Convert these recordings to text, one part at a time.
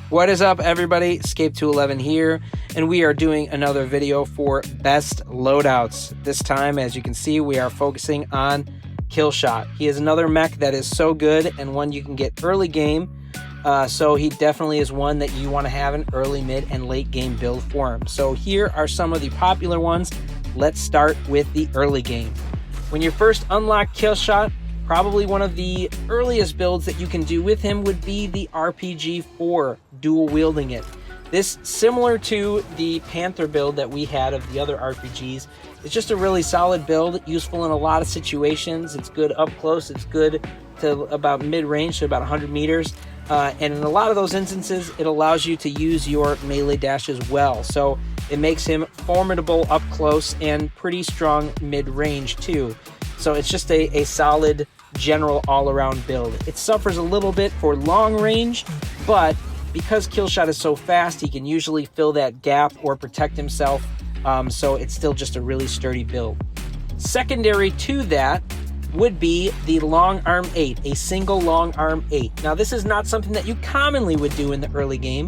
What is up, everybody? Escape211 here, and we are doing another video for best loadouts. This time, as you can see, we are focusing on Killshot. He is another mech that is so good and one you can get early game, so he definitely is one that you want to have an early, mid, and late game build for him. So here are some of the popular ones. Let's start with the early game. When you first unlock Killshot, probably one of the earliest builds that you can do with him would be the RPG-4, dual wielding it. This, similar to the Panther build that we had of the other RPGs, it's just a really solid build, useful in a lot of situations. It's good up close, it's good to about mid-range, so about 100 meters. And in a lot of those instances, it allows you to use your melee dash as well. So it makes him formidable up close and pretty strong mid-range too. So it's just a solid general all-around build. It suffers a little bit for long range, but because Killshot is so fast, he can usually fill that gap or protect himself, so it's still just a really sturdy build. Secondary to that would be the Longarm 8, a single Longarm 8. Now this is not something that you commonly would do in the early game,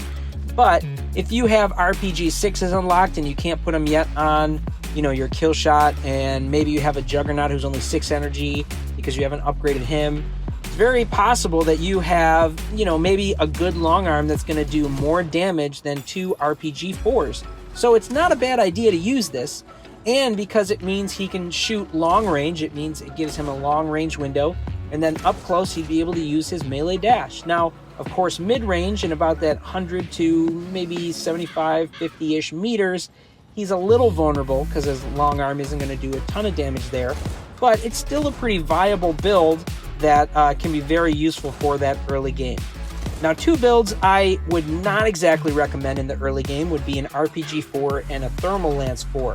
but if you have RPG 6s unlocked and you can't put them yet on your Killshot, and maybe you have a Juggernaut who's only 6 energy because you haven't upgraded him, it's very possible that you have, maybe a good long arm that's going to do more damage than 2 RPG 4s. So it's not a bad idea to use this, and because it means he can shoot long range, it means it gives him a long range window, and then up close he'd be able to use his melee dash. Now, of course, mid-range and about that 100 to maybe 75, 50-ish meters, he's a little vulnerable because his long arm isn't going to do a ton of damage there, but it's still a pretty viable build that can be very useful for that early game. Now, 2 builds I would not exactly recommend in the early game would be an RPG 4 and a Thermal Lance 4.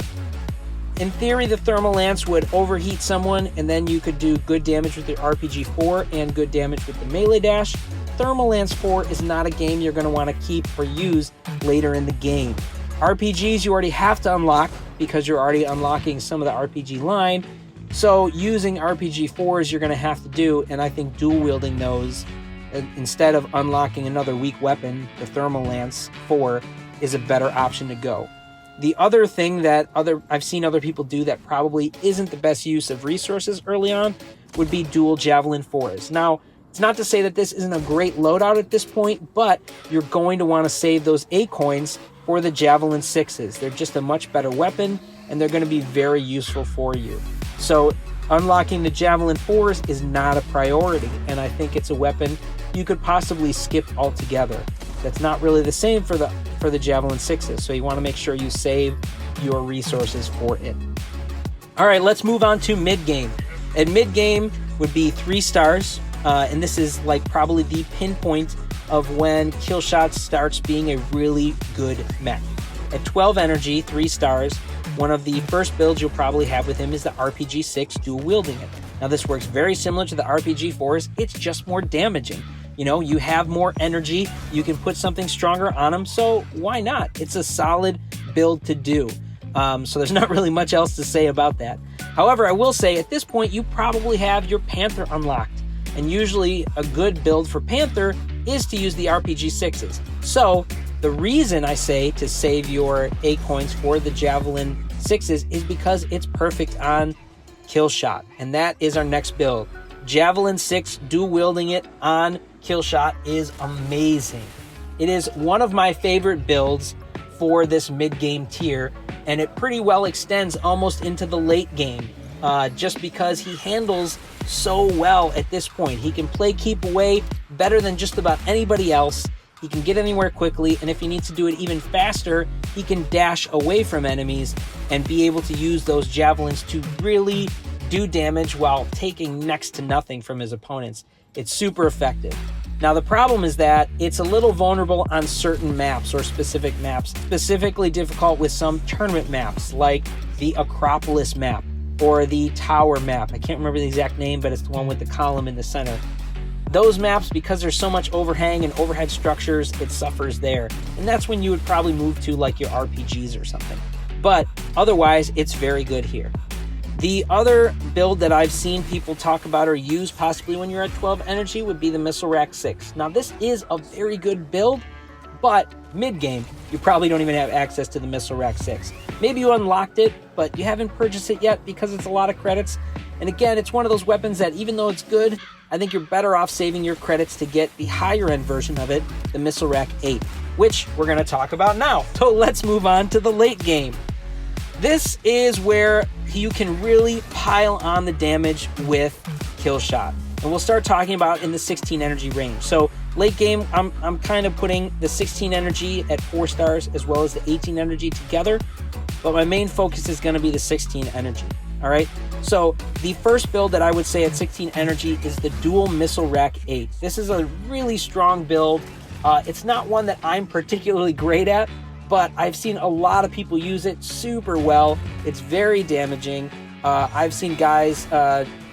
In theory, the Thermal Lance would overheat someone, and then you could do good damage with the RPG 4 and good damage with the melee dash. Thermal Lance 4 is not a game you're going to want to keep or use later in the game. RPGs you already have to unlock because you're already unlocking some of the RPG line, so using RPG 4s you're going to have to do, and I think dual wielding those instead of unlocking another weak weapon, the Thermal Lance 4 is a better option to go. The other thing that I've seen other people do that probably isn't the best use of resources early on would be dual Javelin 4s. Now, it's not to say that this isn't a great loadout at this point, but you're going to want to save those A coins for the Javelin 6s. They're just a much better weapon, and they're going to be very useful for you. So unlocking the Javelin 4s is not a priority, and I think it's a weapon you could possibly skip altogether. That's not really the same for the Javelin 6s, so you want to make sure you save your resources for it. All right, let's move on to mid-game. At mid-game would be 3 stars, and this is like probably the pinpoint of when Killshot starts being a really good mech. At 12 energy, 3 stars, one of the first builds you'll probably have with him is the RPG-6 dual wielding it. Now this works very similar to the RPG-4s, it's just more damaging. You have more energy, you can put something stronger on him, so why not? It's a solid build to do. So there's not really much else to say about that. However, I will say at this point you probably have your Panther unlocked, and usually a good build for Panther is to use the RPG 6s. So the reason I say to save your A coins for the Javelin 6s is because it's perfect on Killshot, and that is our next build. Javelin 6 dual wielding it on Killshot is amazing. It is one of my favorite builds for this mid-game tier, and it pretty well extends almost into the late game, just because he handles so well at this point. He can play keep away better than just about anybody else. He can get anywhere quickly, and if he needs to do it even faster, he can dash away from enemies and be able to use those javelins to really do damage while taking next to nothing from his opponents. It's super effective. Now the problem is that it's a little vulnerable on certain maps or specific maps, specifically difficult with some tournament maps like the Acropolis map or the Tower map. I can't remember the exact name, but it's the one with the column in the center. Those maps, because there's so much overhang and overhead structures, it suffers there. And that's when you would probably move to like your RPGs or something. But otherwise, it's very good here. The other build that I've seen people talk about or use possibly when you're at 12 energy would be the Missile Rack 6. Now this is a very good build, but mid-game, you probably don't even have access to the Missile Rack 6. Maybe you unlocked it, but you haven't purchased it yet because it's a lot of credits. And again, it's one of those weapons that even though it's good, I think you're better off saving your credits to get the higher end version of it, the Missile Rack 8, which we're going to talk about now. So let's move on to the late game. This is where you can really pile on the damage with Killshot. And we'll start talking about in the 16 energy range. So late game, I'm kind of putting the 16 energy at 4 stars as well as the 18 energy together. But my main focus is going to be the 16 energy. All right. So the first build that I would say at 16 energy is the dual Missile Rack 8. This is a really strong build. It's not one that I'm particularly great at, but I've seen a lot of people use it super well. It's very damaging. I've seen guys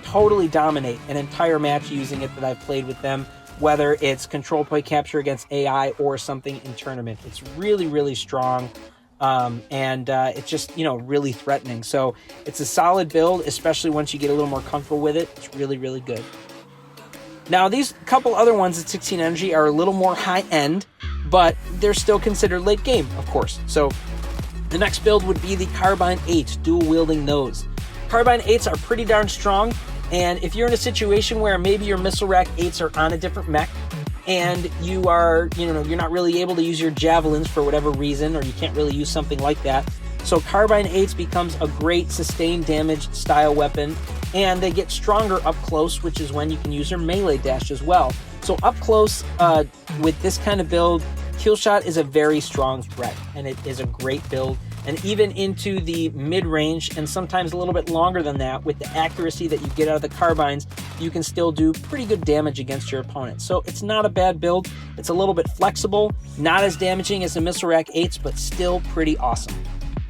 totally dominate an entire match using it that I've played with them, whether it's control point capture against AI or something in tournament. It's really, really strong. And it's just, really threatening. So it's a solid build, especially once you get a little more comfortable with it. It's really, really good. Now, these couple other ones at 16 energy are a little more high end, but they're still considered late game, of course. So the next build would be the Carbine 8 dual wielding nose. Carbine 8s are pretty darn strong. And if you're in a situation where maybe your Missile Rack 8s are on a different mech, and you are, you're not really able to use your Javelins for whatever reason, or you can't really use something like that. So Carbine 8s becomes a great sustained damage style weapon, and they get stronger up close, which is when you can use your melee dash as well. So up close with this kind of build, Killshot is a very strong threat, and it is a great build. And even into the mid-range, and sometimes a little bit longer than that, with the accuracy that you get out of the carbines, you can still do pretty good damage against your opponent. So it's not a bad build. It's a little bit flexible, not as damaging as the Missile Rack 8s, but still pretty awesome.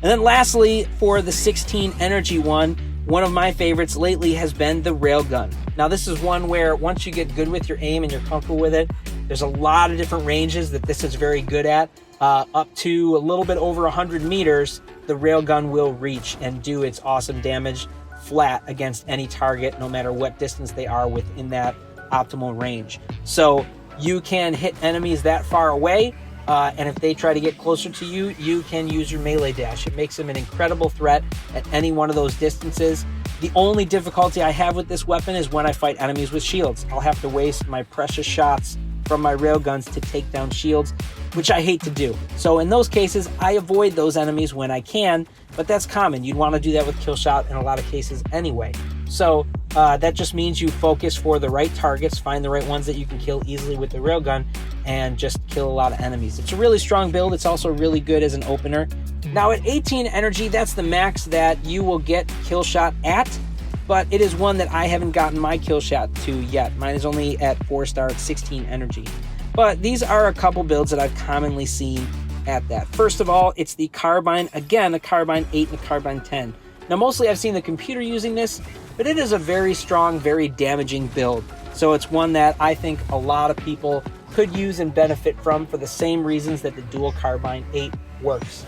And then lastly, for the 16 energy one of my favorites lately has been the Railgun. Now this is one where once you get good with your aim and you're comfortable with it, there's a lot of different ranges that this is very good at. Up to a little bit over 100 meters, the Railgun will reach and do its awesome damage flat against any target, no matter what distance they are within that optimal range. So you can hit enemies that far away, and if they try to get closer to you, you can use your melee dash. It makes them an incredible threat at any one of those distances. The only difficulty I have with this weapon is when I fight enemies with shields. I'll have to waste my precious shots from my railguns to take down shields, which I hate to do. So in those cases, I avoid those enemies when I can, but that's common. You'd want to do that with Killshot in a lot of cases anyway. So that just means you focus for the right targets, find the right ones that you can kill easily with the railgun, and just kill a lot of enemies. It's a really strong build. It's also really good as an opener. Now at 18 energy, that's the max that you will get Killshot at, but it is one that I haven't gotten my Killshot to yet. Mine is only at 4-star at 16 energy. But these are a couple builds that I've commonly seen at that. First of all, it's the Carbine, again, a Carbine 8 and a Carbine 10. Now, mostly I've seen the computer using this, but it is a very strong, very damaging build. So it's one that I think a lot of people could use and benefit from for the same reasons that the dual Carbine 8 works.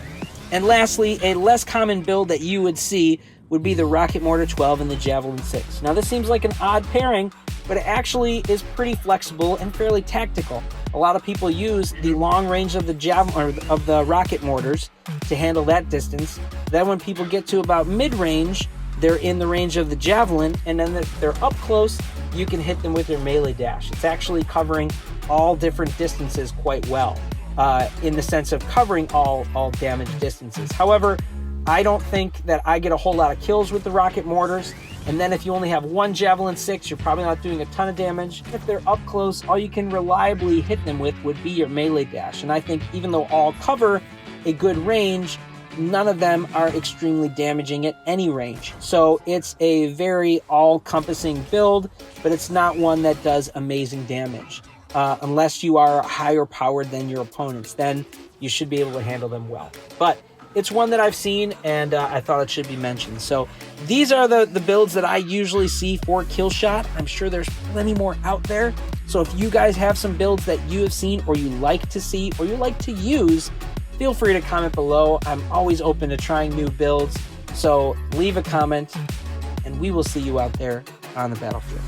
And lastly, a less common build that you would see would be the Rocket Mortar 12 and the Javelin 6. Now, this seems like an odd pairing, but it actually is pretty flexible and fairly tactical. A lot of people use the long range of the Javelin or of the rocket mortars to handle that distance. Then when people get to about mid-range, they're in the range of the Javelin, and then if they're up close, you can hit them with your melee dash. It's actually covering all different distances quite well, in the sense of covering all damage distances. However, I don't think that I get a whole lot of kills with the rocket mortars. And then if you only have one Javelin 6, you're probably not doing a ton of damage. If they're up close, all you can reliably hit them with would be your melee dash. And I think even though all cover a good range, none of them are extremely damaging at any range. So it's a very all-encompassing build, but it's not one that does amazing damage. Unless you are higher powered than your opponents, then you should be able to handle them well. But it's one that I've seen, and I thought it should be mentioned. So these are the builds that I usually see for Killshot. I'm sure there's plenty more out there. So if you guys have some builds that you have seen or you like to see or you like to use, feel free to comment below. I'm always open to trying new builds. So leave a comment, and we will see you out there on the battlefield.